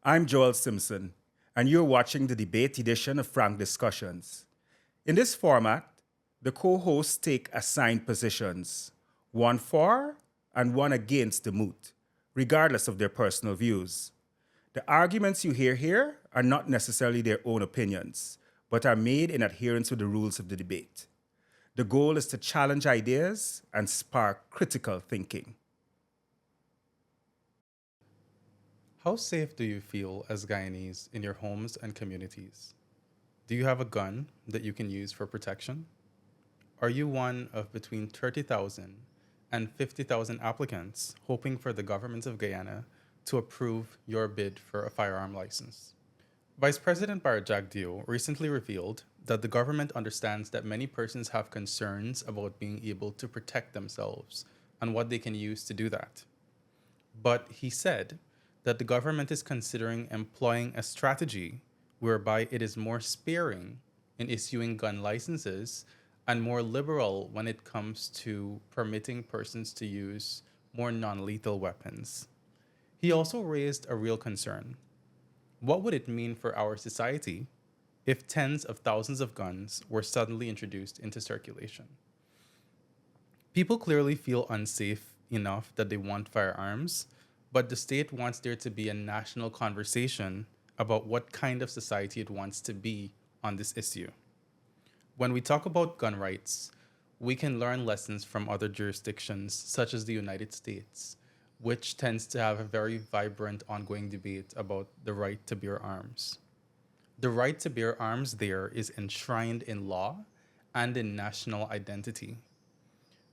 I'm Joel Simpson, and you're watching the debate edition of Frank Discussions. In this format, the co-hosts take assigned positions, one for and one against the moot, regardless of their personal views. The arguments you hear here are not necessarily their own opinions, but are made in adherence with the rules of the debate. The goal is to challenge ideas and spark critical thinking. How safe do you feel as Guyanese in your homes and communities? Do you have a gun that you can use for protection? Are you one of between 30,000 and 50,000 applicants hoping for the government of Guyana to approve your bid for a firearm license? Vice President 𝐷𝐷𝐷𝐷𝐷𝐷 recently revealed that the government understands that many persons have concerns about being able to protect themselves and what they can use to do that. But he said that the government is considering employing a strategy whereby it is more sparing in issuing gun licenses and more liberal when it comes to permitting persons to use more non-lethal weapons. He also raised a real concern. What would it mean for our society if tens of thousands of guns were suddenly introduced into circulation? People clearly feel unsafe enough that they want firearms, but the state wants there to be a national conversation about what kind of society it wants to be on this issue. When we talk about gun rights, we can learn lessons from other jurisdictions, such as the United States, which tends to have a very vibrant ongoing debate about the right to bear arms. The right to bear arms there is enshrined in law and in national identity.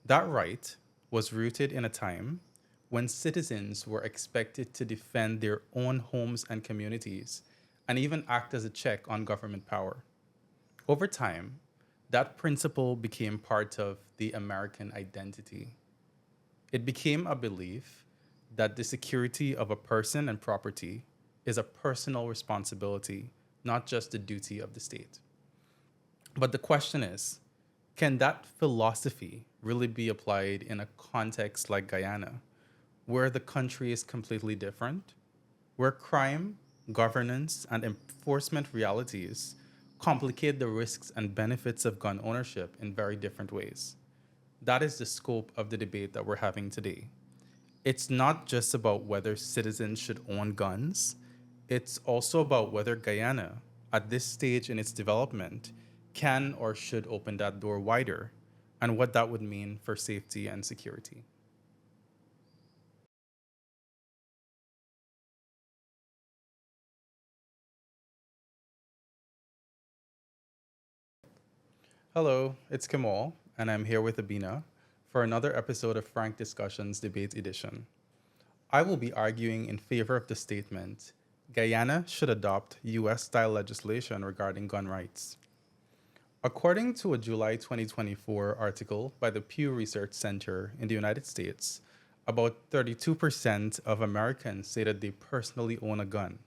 That right was rooted in a time when citizens were expected to defend their own homes and communities and even act as a check on government power. Over time, that principle became part of the American identity. It became a belief that the security of a person and property is a personal responsibility, not just the duty of the state. But the question is, can that philosophy really be applied in a context like Guyana, where the country is completely different, where crime, governance, and enforcement realities complicate the risks and benefits of gun ownership in very different ways? That is the scope of the debate that we're having today. It's not just about whether citizens should own guns, it's also about whether Guyana, at this stage in its development, can or should open that door wider, and what that would mean for safety and security. Hello, it's Kamal, and I'm here with Abina for another episode of Frank Discussions Debate Edition. I will be arguing in favor of the statement, Guyana should adopt US-style legislation regarding gun rights. According to a July 2024 article by the Pew Research Center in the United States, about 32% of Americans say that they personally own a gun,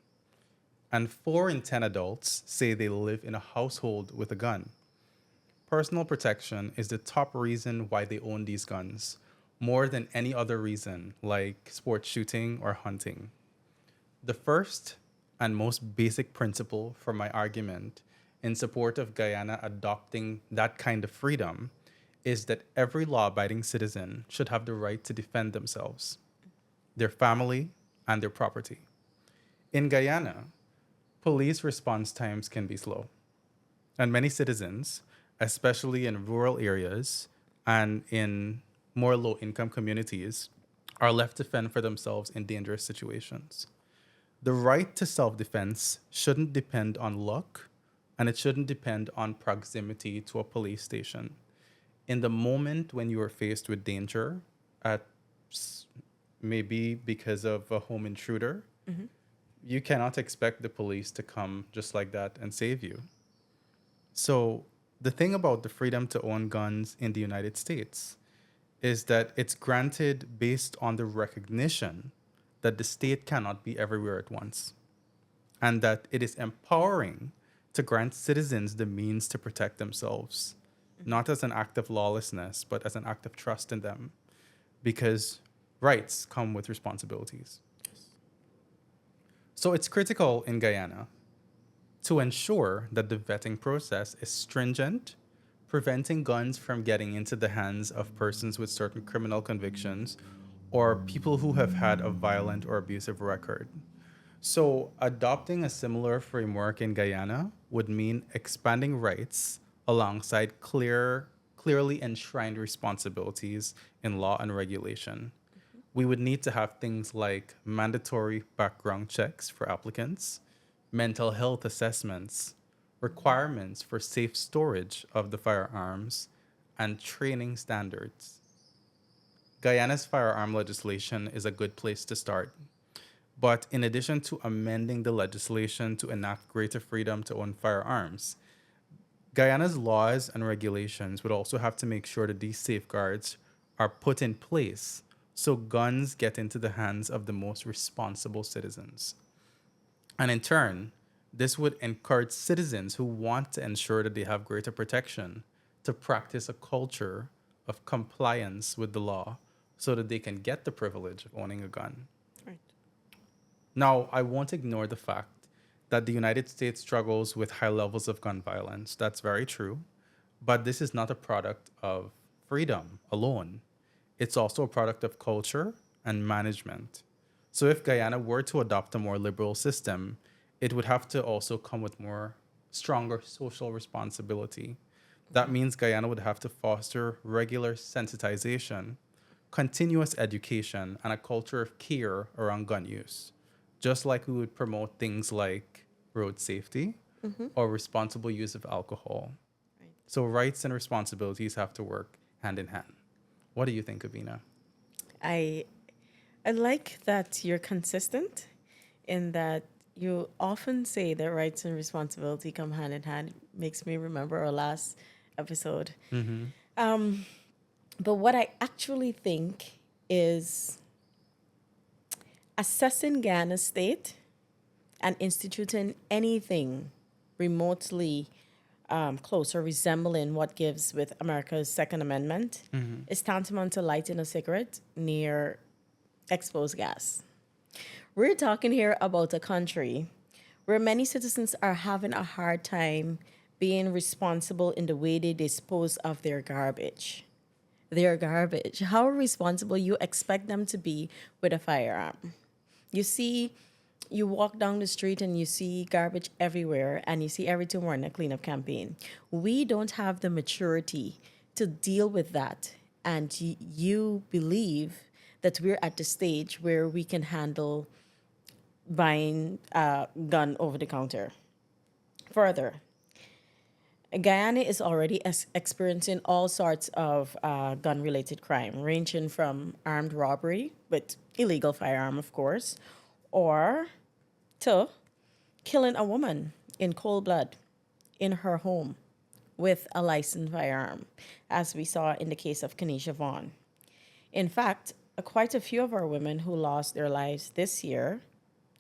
and 4 in 10 adults say they live in a household with a gun. Personal protection is the top reason why they own these guns, more than any other reason, like sports shooting or hunting. The first and most basic principle for my argument in support of Guyana adopting that kind of freedom is that every law-abiding citizen should have the right to defend themselves, their family, and their property. In Guyana, police response times can be slow, and many citizens, especially in rural areas and in more low-income communities, are left to fend for themselves in dangerous situations. The right to self-defense shouldn't depend on luck, and it shouldn't depend on proximity to a police station. In the moment when you are faced with danger, maybe because of a home intruder, you cannot expect the police to come just like that and save you. So the thing about the freedom to own guns in the United States is that it's granted based on the recognition that the state cannot be everywhere at once, and that it is empowering to grant citizens the means to protect themselves, not as an act of lawlessness, but as an act of trust in them, because rights come with responsibilities. So it's critical in Guyana to ensure that the vetting process is stringent, preventing guns from getting into the hands of persons with certain criminal convictions or people who have had a violent or abusive record. So, adopting a similar framework in Guyana would mean expanding rights alongside clearly enshrined responsibilities in law and regulation. We would need to have things like mandatory background checks for applicants, mental health assessments, requirements for safe storage of the firearms, and training standards. Guyana's firearm legislation is a good place to start. But in addition to amending the legislation to enact greater freedom to own firearms, Guyana's laws and regulations would also have to make sure that these safeguards are put in place so guns get into the hands of the most responsible citizens. And in turn, this would encourage citizens who want to ensure that they have greater protection to practice a culture of compliance with the law so that they can get the privilege of owning a gun. Right. Now, I won't ignore the fact that the United States struggles with high levels of gun violence. That's very true. But this is not a product of freedom alone. It's also a product of culture and management. So if Guyana were to adopt a more liberal system, it would have to also come with more stronger social responsibility. That means Guyana would have to foster regular sensitization, continuous education, and a culture of care around gun use, just like we would promote things like road safety or responsible use of alcohol. Right. So rights and responsibilities have to work hand in hand. What do you think, Avina? I like that you're consistent in that you often say that rights and responsibility come hand in hand. It makes me remember our last episode. But what I actually think is assessing Guyana's state and instituting anything remotely close or resembling what gives with America's Second Amendment is tantamount to lighting a cigarette near exposed gas. We're talking here about a country where many citizens are having a hard time being responsible in the way they dispose of their garbage. How responsible you expect them to be with a firearm. You walk down the street and you see garbage everywhere and you see every 2 morning a cleanup campaign. We don't have the maturity to deal with that. And you believe that we're at the stage where we can handle buying a gun over the counter. Further, Guyana is already experiencing all sorts of gun-related crime, ranging from armed robbery with illegal firearm, of course, or to killing a woman in cold blood in her home with a licensed firearm, as we saw in the case of Kenesha Vaughn. In fact, quite a few of our women who lost their lives this year,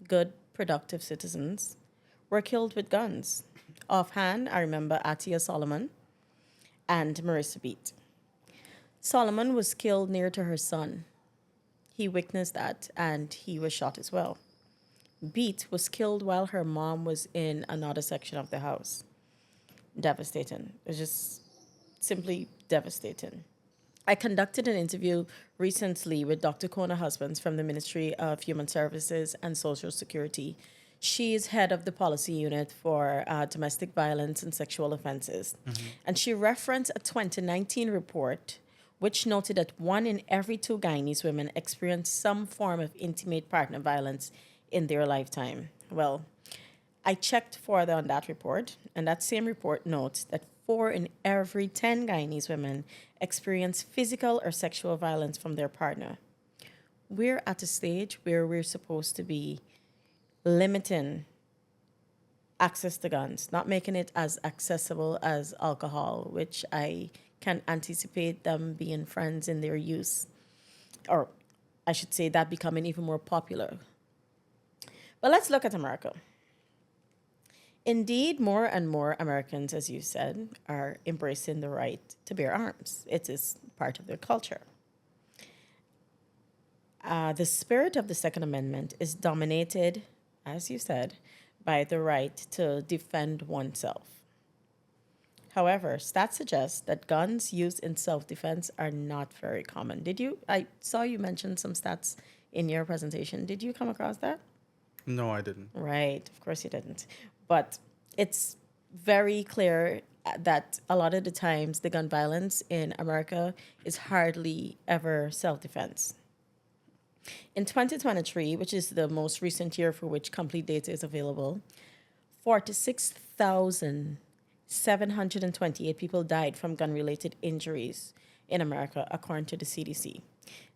good, productive citizens, were killed with guns. Offhand, I remember Atia Solomon and Marissa Beat. Solomon was killed near to her son. He witnessed that, and he was shot as well. Beat was killed while her mom was in another section of the house. Devastating. It was just simply devastating. I conducted an interview recently with Dr. Kona Husbands from the Ministry of Human Services and Social Security. She is head of the policy unit for domestic violence and sexual offenses. And she referenced a 2019 report which noted that 1 in every 2 Guyanese women experienced some form of intimate partner violence in their lifetime. Well, I checked further on that report, and that same report notes that 4 in every 10 Guyanese women experience physical or sexual violence from their partner. We're at a stage where we're supposed to be limiting access to guns, not making it as accessible as alcohol, which I can anticipate them being friends in their use, or I should say that becoming even more popular. But let's look at America. Indeed, more and more Americans, as you said, are embracing the right to bear arms. It is part of their culture. The spirit of the Second Amendment is dominated as you said, by the right to defend oneself. However, stats suggest that guns used in self-defense are not very common. I saw you mention some stats in your presentation. Did you come across that? No, I didn't. Right, of course you didn't. But it's very clear that a lot of the times the gun violence in America is hardly ever self-defense. In 2023, which is the most recent year for which complete data is available, 46,728 people died from gun-related injuries in America, according to the CDC.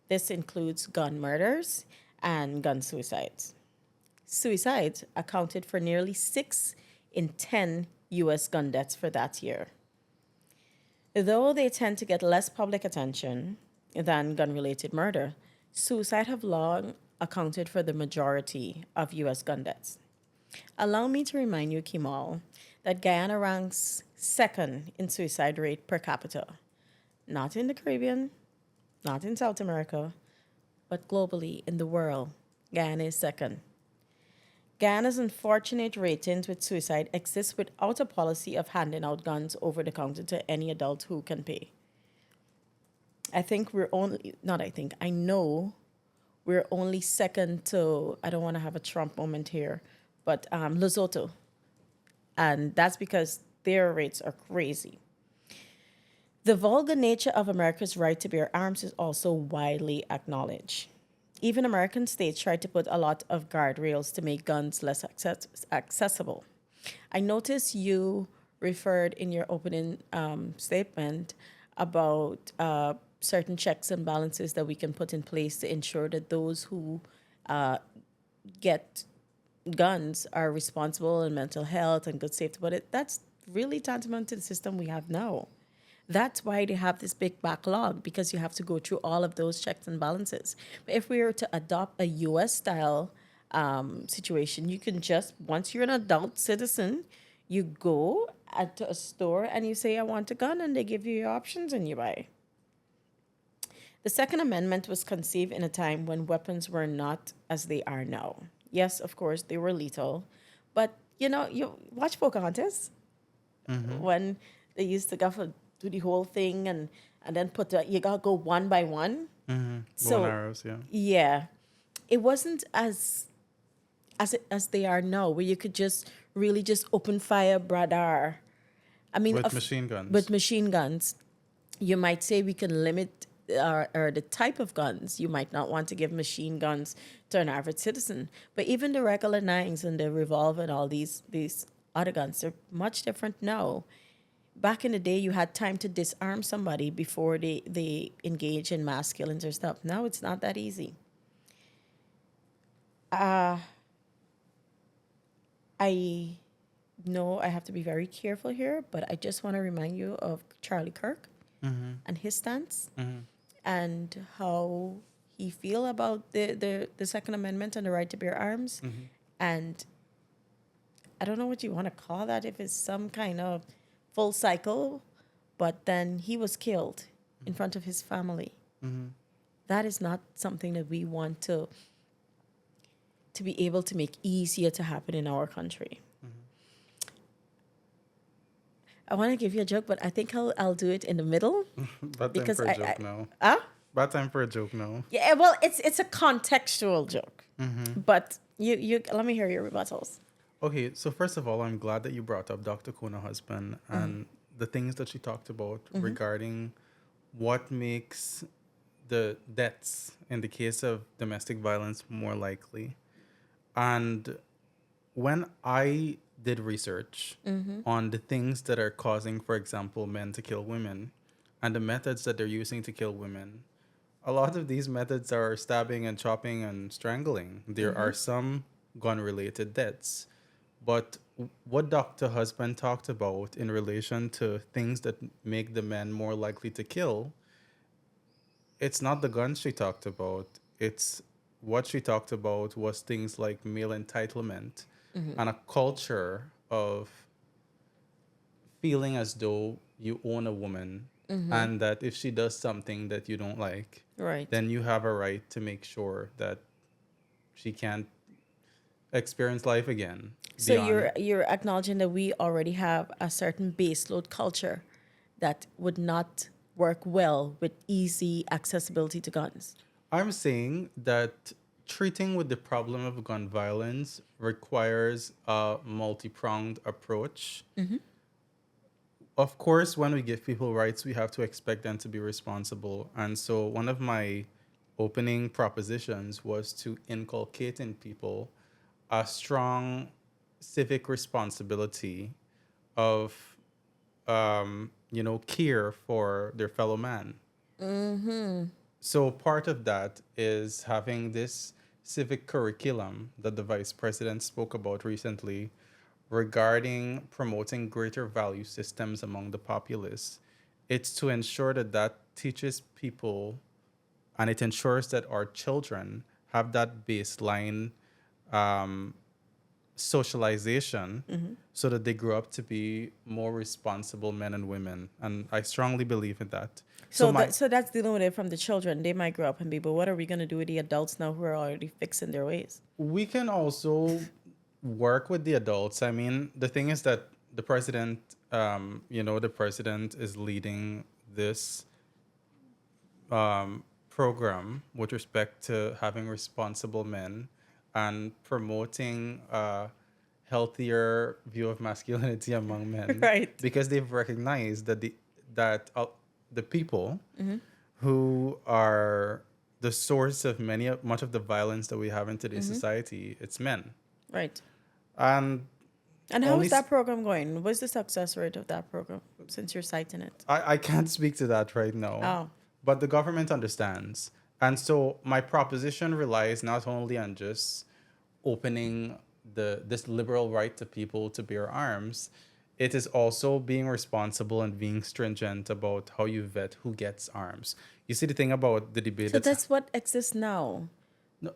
This includes gun murders and gun suicides. Suicides accounted for nearly 6 in 10 U.S. gun deaths for that year. Though they tend to get less public attention than gun-related murder, suicide have long accounted for the majority of U.S. gun deaths. Allow me to remind you, Kemal, that Guyana ranks second in suicide rate per capita. Not in the Caribbean, not in South America, but globally in the world, Guyana is second. Guyana's unfortunate ratings with suicide exist without a policy of handing out guns over the counter to any adult who can pay. I know we're only second to, I don't want to have a Trump moment here, but Lesotho. And that's because their rates are crazy. The vulgar nature of America's right to bear arms is also widely acknowledged. Even American states tried to put a lot of guardrails to make guns less accessible. I noticed you referred in your opening statement about certain checks and balances that we can put in place to ensure that those who get guns are responsible in mental health and good safety. But that's really tantamount to the system we have now. That's why they have this big backlog, because you have to go through all of those checks and balances. But if we were to adopt a U.S. style situation, you can just, once you're an adult citizen, you go to a store and you say, I want a gun, and they give you your options and you buy. The Second Amendment was conceived in a time when weapons were not as they are now. Yes, of course, they were lethal. But, you watch Pocahontas when they used to do the whole thing and then you got to go one by one. So, bow and arrows, yeah. Yeah. It wasn't as they are now, where you could just really just open fire, brother. I mean, with machine guns. With machine guns, you might say we can limit or the type of guns. You might not want to give machine guns to an average citizen. But even the regular nines and the revolver and all these other guns are much different now. Back in the day, you had time to disarm somebody before they engage in mass killings or stuff. Now it's not that easy. I know I have to be very careful here, but I just want to remind you of Charlie Kirk and his stance and how he feel about the Second Amendment and the right to bear arms. And I don't know what you want to call that, if it's some kind of full cycle, but then he was killed in front of his family. That is not something that we want to be able to make easier to happen in our country. I want to give you a joke, but I think I'll do it in the middle. Bad time for a joke now. Bad time for a joke now. Yeah, well, it's a contextual joke. But you let me hear your rebuttals. Okay, so first of all, I'm glad that you brought up Dr. Kona husband and the things that she talked about regarding what makes the deaths in the case of domestic violence more likely. And when I did research on the things that are causing, for example, men to kill women and the methods that they're using to kill women, a lot of these methods are stabbing and chopping and strangling. There are some gun-related deaths. But what Dr. Husband talked about in relation to things that make the men more likely to kill, it's not the guns she talked about. It's what she talked about was things like male entitlement and a culture of feeling as though you own a woman and that if she does something that you don't like, right, then you have a right to make sure that she can't experience life again. So beyond. you're acknowledging that we already have a certain baseload culture that would not work well with easy accessibility to guns. I'm saying that treating with the problem of gun violence requires a multi-pronged approach. Of course, when we give people rights, we have to expect them to be responsible. And so one of my opening propositions was to inculcate in people a strong civic responsibility of, care for their fellow man. So part of that is having this civic curriculum that the vice president spoke about recently regarding promoting greater value systems among the populace. It's to ensure that that teaches people and it ensures that our children have that baseline socialization so that they grow up to be more responsible men and women. And I strongly believe in that. So that's dealing with it from the children. They might grow up and be, but what are we going to do with the adults now who are already fixing their ways? We can also work with the adults. I mean, the thing is that the president, the president is leading this program with respect to having responsible men and promoting a healthier view of masculinity among men. Right. Because they've recognized that the people who are the source of much of the violence that we have in today's society, it's men. Right. And how is that program going? What's the success rate of that program, since you're citing it? I can't speak to that right now. Oh. But the government understands. And so my proposition relies not only on just opening this liberal right to people to bear arms, it is also being responsible and being stringent about how you vet who gets arms. You see the thing about the debate. So that's what exists now. No.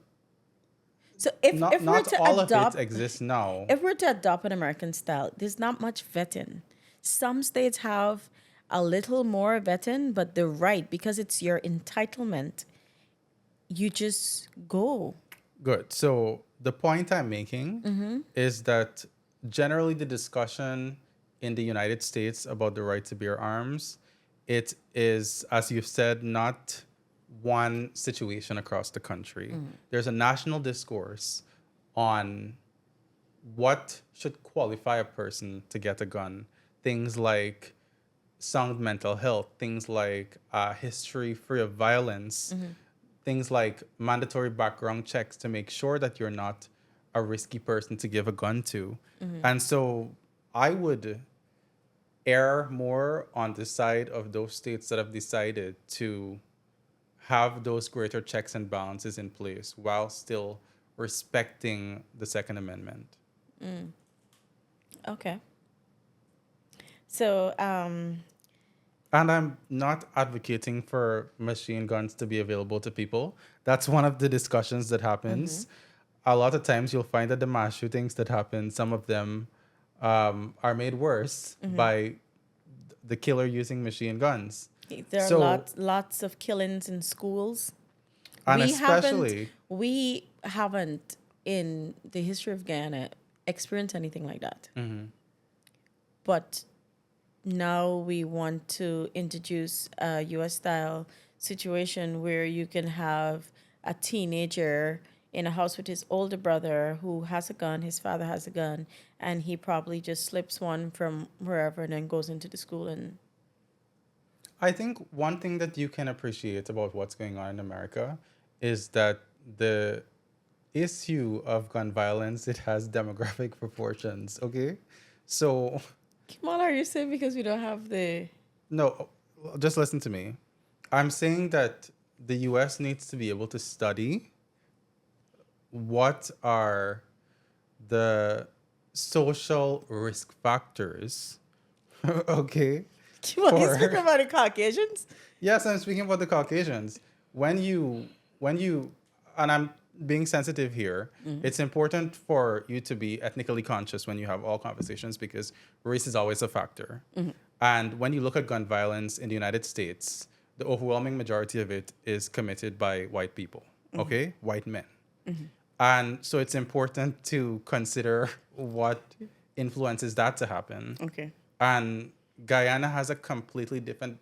So if Not we're to all adopt, of it exists now. if we're to adopt an American style, there's not much vetting. Some states have a little more vetting, but they're right, because it's your entitlement. You just go. Good. So the point I'm making is that generally the discussion in the United States about the right to bear arms, it is, as you've said, not one situation across the country. There's a national discourse on what should qualify a person to get a gun. Things like sound mental health, things like history free of violence, things like mandatory background checks to make sure that you're not a risky person to give a gun to. And so I would err more on the side of those states that have decided to have those greater checks and balances in place while still respecting the Second Amendment. Okay. So, And I'm not advocating for machine guns to be available to people. That's one of the discussions that happens. A lot of times you'll find that the mass shootings that happen, some of them are made worse by the killer using machine guns. there are lots of killings in schools. And especially... We haven't, in the history of Guyana, experienced anything like that. But now we want to introduce a U.S.-style situation where you can have a teenager in a house with his older brother who has a gun, his father has a gun, and he probably just slips one from wherever and then goes into the school. And I think one thing that you can appreciate about what's going on in America is that the issue of gun violence, it has demographic proportions, okay? So... What are you saying because we don't have the... No, just listen to me. I'm saying that the U.S. needs to be able to study what are the social risk factors, okay? What, you speaking about the Caucasians? Yes, I'm speaking about the Caucasians. When you, and I'm being sensitive here, it's important for you to be ethnically conscious when you have all conversations because race is always a factor. And when you look at gun violence in the United States, the overwhelming majority of it is committed by white people, okay? White men. And so it's important to consider what influences that to happen. Okay. And Guyana has a completely different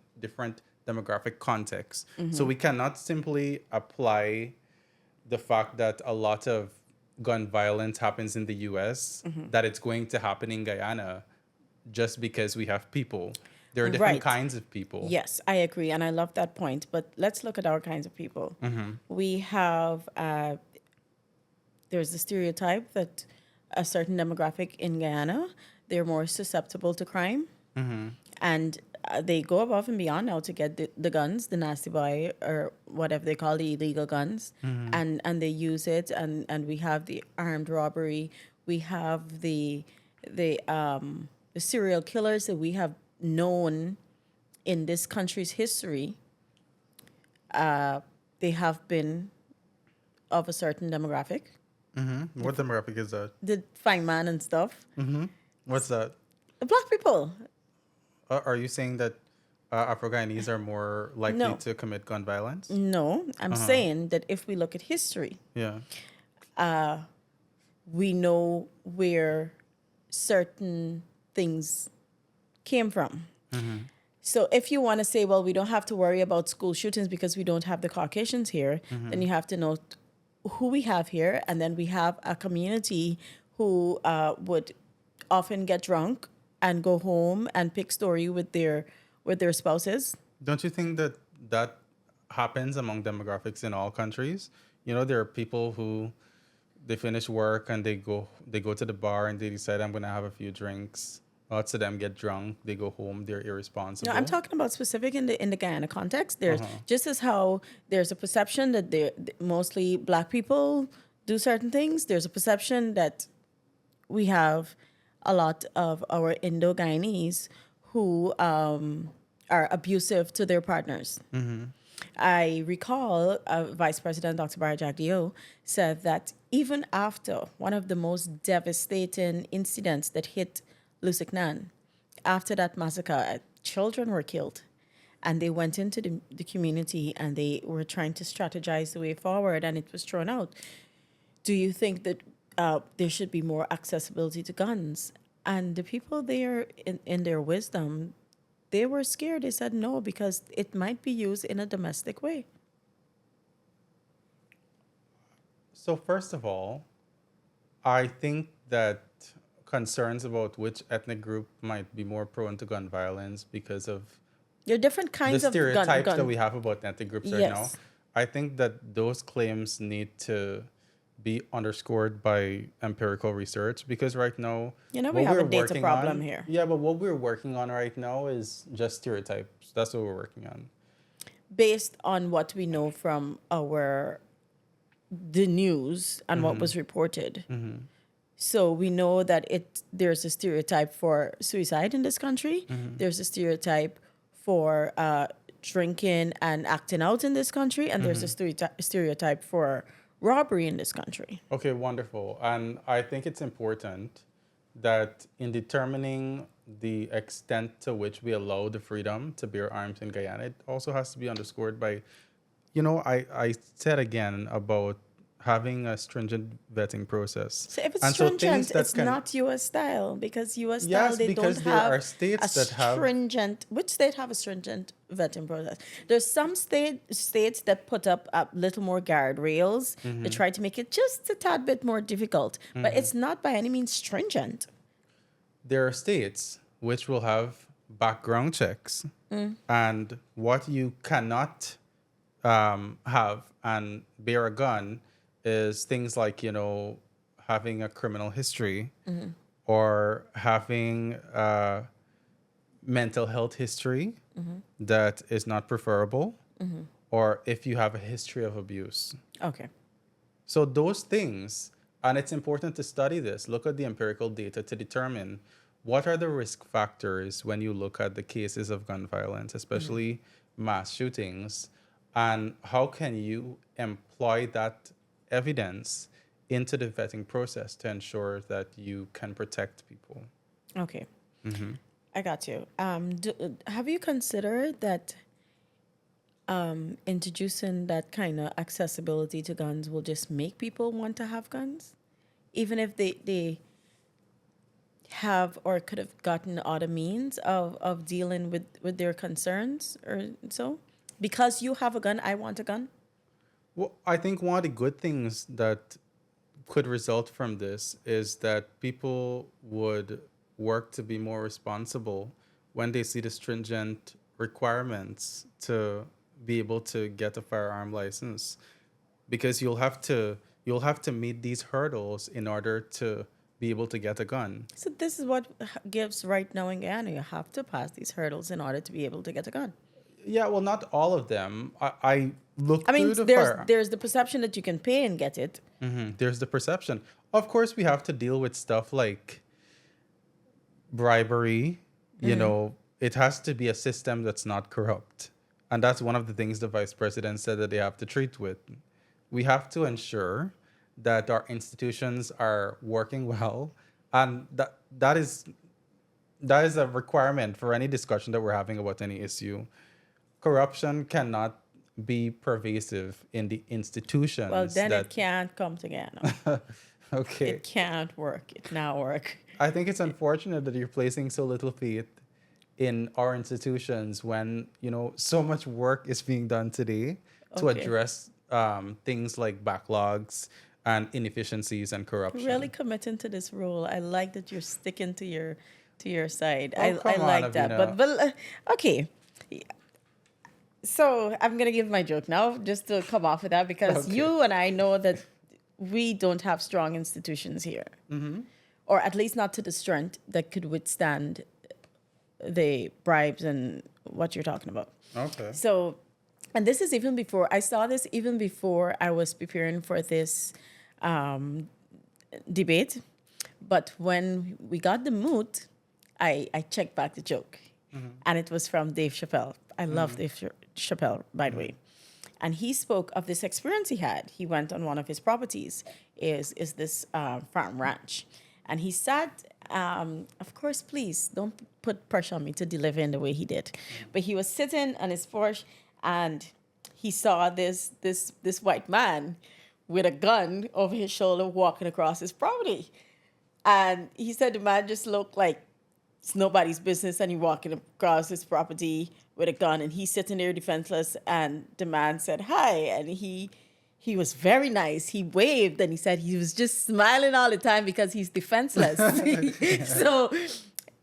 demographic context. So we cannot simply apply the fact that a lot of gun violence happens in the US, that it's going to happen in Guyana just because we have people. There are different Right. kinds of people. Yes, I agree, and I love that point. But let's look at our kinds of people. We have there's the stereotype that a certain demographic in Guyana, they're more susceptible to crime, and they go above and beyond now to get the guns, the nasty boy or whatever they call the illegal guns, and they use it, and we have the armed robbery, we have the serial killers that we have known in this country's history. They have been of a certain demographic, What demographic is that? the fine man and stuff, What's that? the black people. Are you saying that Afro-Guyanese are more likely No. to commit gun violence? No, I'm saying that if we look at history, Yeah. we know where certain things came from. So if you want to say, well, we don't have to worry about school shootings because we don't have the Caucasians here, then you have to know who we have here. And then we have a community who would often get drunk and go home and pick story with their spouses. Don't you think that that happens among demographics in all countries? You know, there are people who they finish work and they go to the bar and they decide, I'm gonna have a few drinks. Lots of them get drunk. They go home. They're irresponsible. No, I'm talking about specific in the Guyana context. There's just as how there's a perception that mostly black people do certain things. There's a perception that we have a lot of our Indo-Guyanese who are abusive to their partners. I recall Vice President Dr. 𝐷𝐼 said that even after one of the most devastating incidents that hit Lusaknan, after that massacre, children were killed. And they went into the community and they were trying to strategize the way forward, and it was thrown out. Do you think that there should be more accessibility to guns? And the people there, in their wisdom, they were scared. They said no, because it might be used in a domestic way. So first of all, I think that concerns about which ethnic group might be more prone to gun violence because of There are different the kinds of stereotypes gun. that we have about ethnic groups right now. Yes. I think that those claims need to be underscored by empirical research, because right now, You know, what we have a we're data working problem on- here. Yeah, but what we're working on right now is just stereotypes. That's what we're working on. Based on what we know from the news and what was reported. So we know that there's a stereotype for suicide in this country. There's a stereotype for drinking and acting out in this country, and there's a stereotype for robbery in this country. Okay, wonderful. And I think it's important that in determining the extent to which we allow the freedom to bear arms in Guyana, it also has to be underscored by, I said again about having a stringent vetting process. So if it's And so stringent, things that it's can- not U.S. style, because U.S. style, Yes, they because don't there have are states that have- stringent. Which state have a stringent vetting process? There's some states that put up a little more guardrails to try to make it just a tad bit more difficult, but it's not by any means stringent. There are states which will have background checks, and what you cannot have and bear a gun is things like, having a criminal history or having a mental health history that is not preferable, or if you have a history of abuse. Okay. So those things, and it's important to study this, look at the empirical data to determine what are the risk factors when you look at the cases of gun violence, especially mass shootings, and how can you employ that evidence into the vetting process to ensure that you can protect people. Okay. I got you. Have you considered that introducing that kind of accessibility to guns will just make people want to have guns, even if they have or could have gotten other means of dealing with their concerns or so. Because you have a gun, I want a gun. Well, I think one of the good things that could result from this is that people would work to be more responsible when they see the stringent requirements to be able to get a firearm license, because you'll have to meet these hurdles in order to be able to get a gun. So this is what gives right now in Guyana. You have to pass these hurdles in order to be able to get a gun. Yeah, well, not all of them. I looked I mean, through the there's the perception that you can pay and get it. There's the perception. Of course, we have to deal with stuff like bribery. It has to be a system that's not corrupt. And that's one of the things the vice president said that they have to treat with. We have to ensure that our institutions are working well. And that is a requirement for any discussion that we're having about any issue. Corruption cannot be pervasive in the institutions. Well, then it can't come to Guyana. Okay. It can't work. It not work. I think it's unfortunate that you're placing so little faith in our institutions when, so much work is being done today to Okay. address things like backlogs and inefficiencies and corruption. Really committing to this role. I like that you're sticking to your side. Oh, I come on, like that. Avina. But okay. So I'm gonna give my joke now, just to come off with that, because Okay. you and I know that we don't have strong institutions here, or at least not to the strength that could withstand the bribes and what you're talking about. Okay. So, and this is even before I saw this, even before I was preparing for this debate. But when we got the mood, I checked back the joke, and it was from Dave Chappelle. I love Dave Chappelle, by the way. And he spoke of this experience he had. He went on one of his properties, is this farm ranch. And he sat, of course, please don't put pressure on me to deliver in the way he did. But he was sitting on his porch and he saw this white man with a gun over his shoulder walking across his property. And he said the man just looked like it's nobody's business, and he walking across his property with a gun, and he's sitting there defenseless. And the man said hi, and he was very nice. He waved, and he said he was just smiling all the time because he's defenseless. So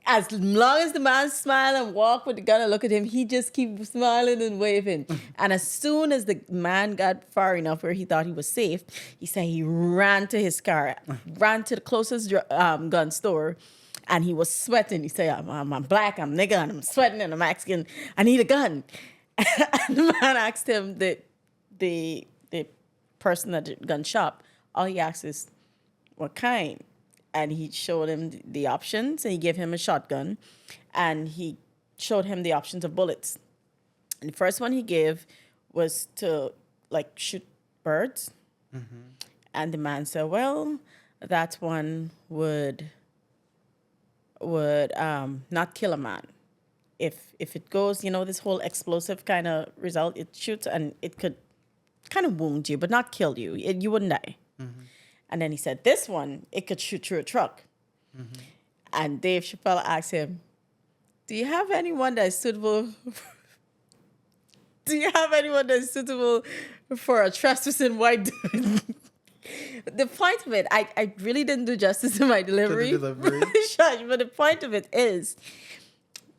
as long as the man smiled and walked with the gun and look at him, he just keep smiling and waving. And as soon as the man got far enough where he thought he was safe, he said he ran to his car, ran to the closest gun store. And he was sweating. He said, I'm black, I'm nigger, and I'm sweating, and I'm Mexican. I need a gun. And the man asked him, the person at the gun shop, all he asked is, what kind? And he showed him the options, and he gave him a shotgun. And he showed him the options of bullets. And the first one he gave was to, shoot birds. And the man said, well, that one would not kill a man. If it goes, this whole explosive kind of result, it shoots and it could kind of wound you, but not kill you. You wouldn't die. And then he said, this one, it could shoot through a truck. And Dave Chappelle asked him, do you have anyone that's suitable? Do you have anyone that's suitable for a trespassing white dude? The point of it, I really didn't do justice to my delivery. Shush, but the point of it is,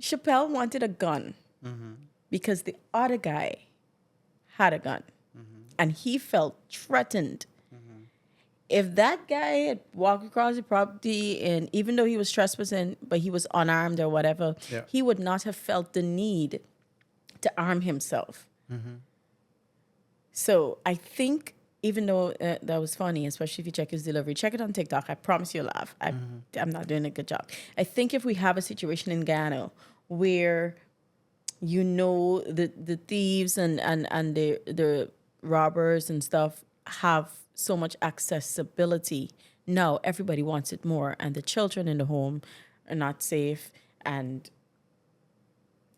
Chappelle wanted a gun because the other guy had a gun. And he felt threatened. If that guy had walked across the property, and even though he was trespassing, but he was unarmed or whatever, he would not have felt the need to arm himself. So I think, even though that was funny, especially if you check his delivery, check it on TikTok. I promise you'll laugh. I'm not doing a good job. I think if we have a situation in Guyana where the thieves and the robbers and stuff have so much accessibility, now everybody wants it more, and the children in the home are not safe, and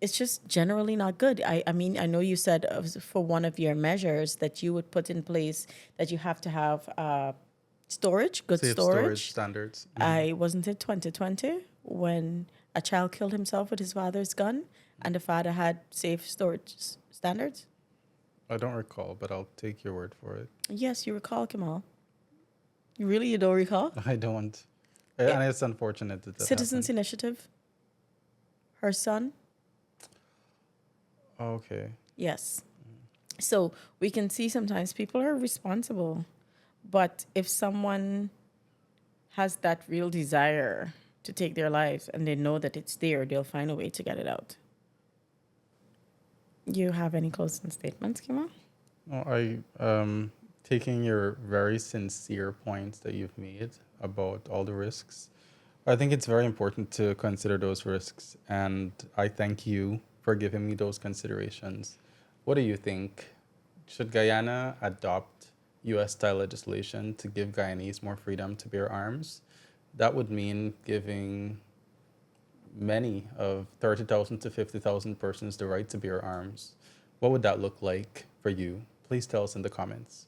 it's just generally not good. I mean, I know you said for one of your measures that you would put in place that you have to have storage, good Safe storage storage. standards. I wasn't it 2020 when a child killed himself with his father's gun and the father had safe storage standards? I don't recall, but I'll take your word for it. Yes, you recall, Kamal. You don't recall? I don't. And it's unfortunate that Citizens happened. Initiative. Her son. Okay. Yes. So we can see sometimes people are responsible, but if someone has that real desire to take their lives and they know that it's there, they'll find a way to get it out. You have any closing statements, Kima? Well, taking your very sincere points that you've made about all the risks, I think it's very important to consider those risks, and I thank you for giving me those considerations. What do you think? Should Guyana adopt U.S.-style legislation to give Guyanese more freedom to bear arms? That would mean giving many of 30,000 to 50,000 persons the right to bear arms. What would that look like for you? Please tell us in the comments.